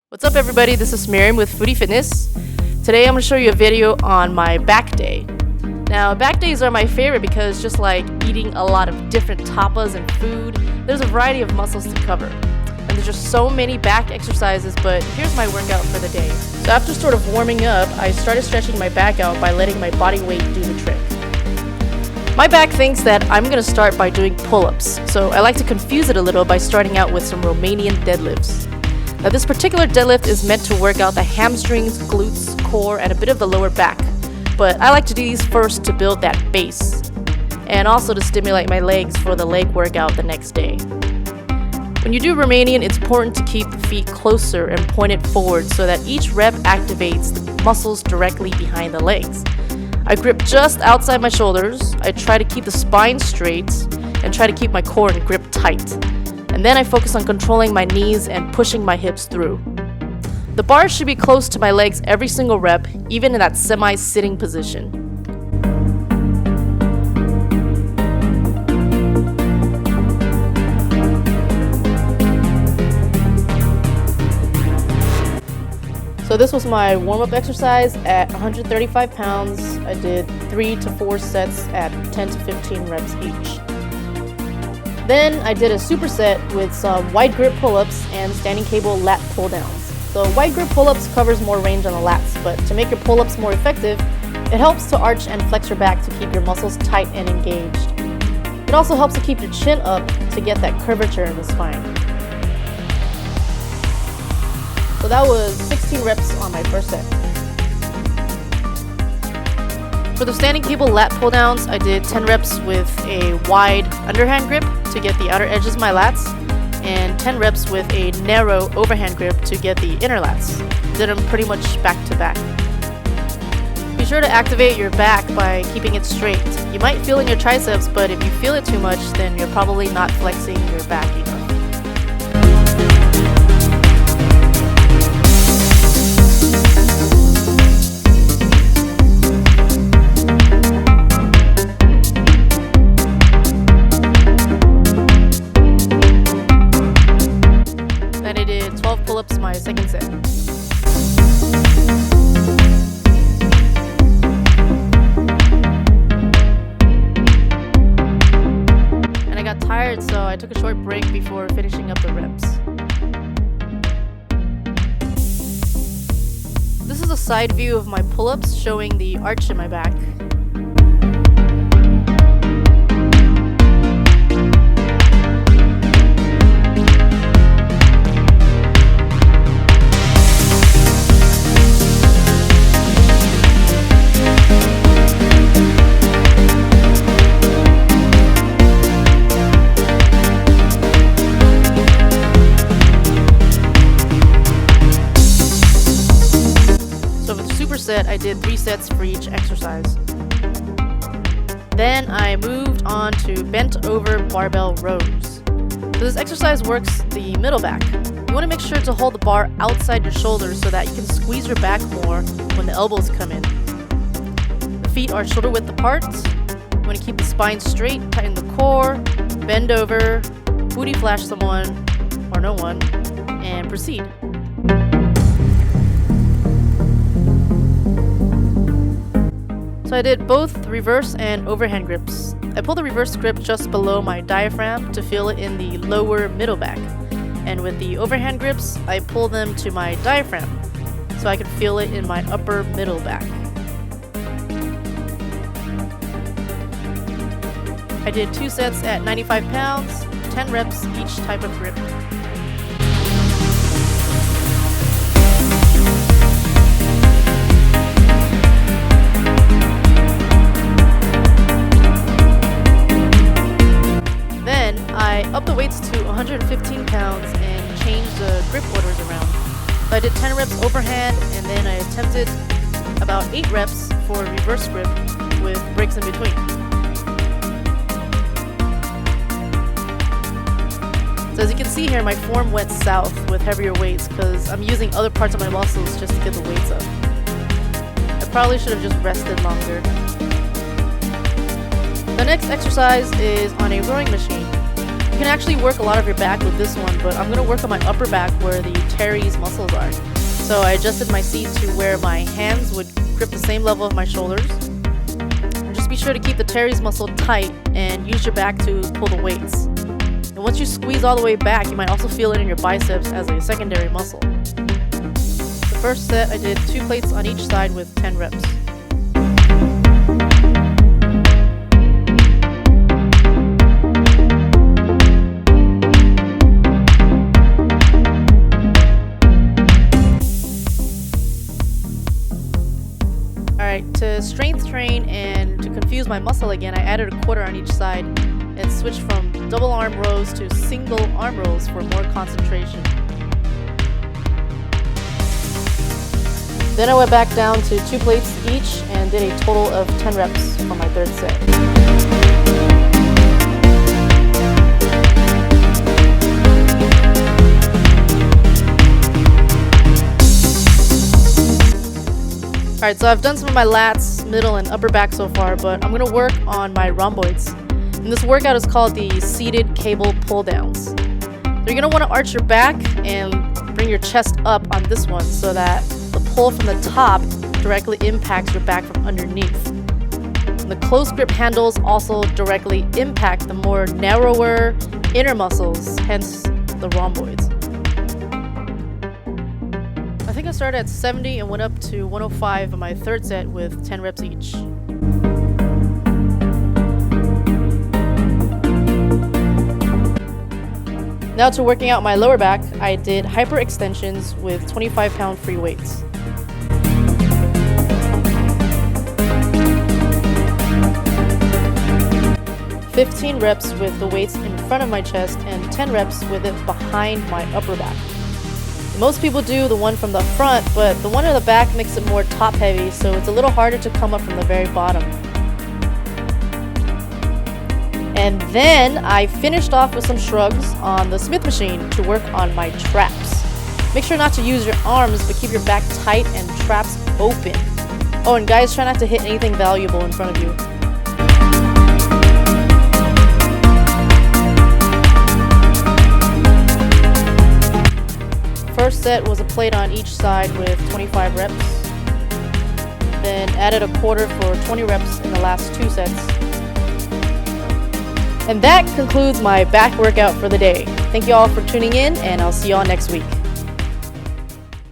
What's up everybody, this is Miriam with Foodie Fitness. Today I'm going to show you a video on my back day. Now back days are my favorite because just like eating a lot of different tapas and food, there's a variety of muscles to cover. And there's just so many back exercises, but here's my workout for the day. So after sort of warming up, I started stretching my back out by letting my body weight do the trick. My back thinks that I'm going to start by doing pull-ups, so I like to confuse it a little by starting out with some Romanian deadlifts. Now this particular deadlift is meant to work out the hamstrings, glutes, core, and a bit of the lower back. But I like to do these first to build that base, and also to stimulate my legs for the leg workout the next day. When you do Romanian, it's important to keep the feet closer and pointed forward so that each rep activates the muscles directly behind the legs. I grip just outside my shoulders, I try to keep the spine straight, and try to keep my core and grip tight. And then I focus on controlling my knees and pushing my hips through. The bar should be close to my legs every single rep, even in that semi-sitting position. So this was my warm-up exercise at 135 pounds. I did 3 to 4 sets at 10 to 15 reps each. Then I did a superset with some wide grip pull-ups and standing cable lat pull-downs. So wide grip pull-ups covers more range on the lats, but to make your pull-ups more effective, it helps to arch and flex your back to keep your muscles tight and engaged. It also helps to keep your chin up to get that curvature in the spine. So that was 16 reps on my first set. For the standing cable lat pull-downs, I did 10 reps with a wide underhand grip to get the outer edges of my lats, and 10 reps with a narrow overhand grip to get the inner lats. Did them pretty much back to back. Be sure to activate your back by keeping it straight. You might feel in your triceps, but if you feel it too much, then you're probably not flexing your back enough. Then I did 12 pull-ups my second set. And I got tired, so I took a short break before finishing up the reps. This is a side view of my pull-ups showing the arch in my back. Set, I did 3 sets for each exercise. Then I moved on to bent over barbell rows. So this exercise works the middle back. You want to make sure to hold the bar outside your shoulders so that you can squeeze your back more when the elbows come in. The feet are shoulder width apart. You want to keep the spine straight, tighten the core, bend over, booty flash someone or no one, and proceed. So I did both reverse and overhand grips. I pull the reverse grip just below my diaphragm to feel it in the lower middle back. And with the overhand grips, I pull them to my diaphragm so I can feel it in my upper middle back. I did 2 sets at 95 pounds, 10 reps each type of grip. I upped the weights to 115 pounds and changed the grip orders around. So I did 10 reps overhand, and then I attempted about 8 reps for reverse grip with breaks in between. So as you can see here, my form went south with heavier weights because I'm using other parts of my muscles just to get the weights up. I probably should have just rested longer. The next exercise is on a rowing machine. You can actually work a lot of your back with this one, but I'm going to work on my upper back where the teres muscles are. So I adjusted my seat to where my hands would grip the same level of my shoulders. Just be sure to keep the teres muscle tight and use your back to pull the weights. And once you squeeze all the way back, you might also feel it in your biceps as a secondary muscle. The first set, I did 2 plates on each side with 10 reps. Alright, to strength train and to confuse my muscle again, I added a quarter on each side and switched from double arm rows to single arm rows for more concentration. Then I went back down to 2 plates each and did a total of 10 reps for my third set. Alright, so I've done some of my lats, middle, and upper back so far, but I'm going to work on my rhomboids. And this workout is called the seated cable pull-downs. So you're going to want to arch your back and bring your chest up on this one so that the pull from the top directly impacts your back from underneath. And the close grip handles also directly impact the more narrower inner muscles, hence the rhomboids. I think I started at 70 and went up to 105 on my third set with 10 reps each. Now to working out my lower back, I did hyperextensions with 25-pound free weights. "15 reps with the weights in front of my chest and 10 reps with it behind my upper back. Most people do the one from the front, but the one in the back makes it more top heavy, so it's a little harder to come up from the very bottom. And then I finished off with some shrugs on the Smith machine to work on my traps. Make sure not to use your arms, but keep your back tight and traps open. Oh, and guys, try not to hit anything valuable in front of you. First set was a plate on each side with 25 reps. Then added a quarter for 20 reps in the last 2 sets. And that concludes my back workout for the day. Thank you all for tuning in, and I'll see you all next week.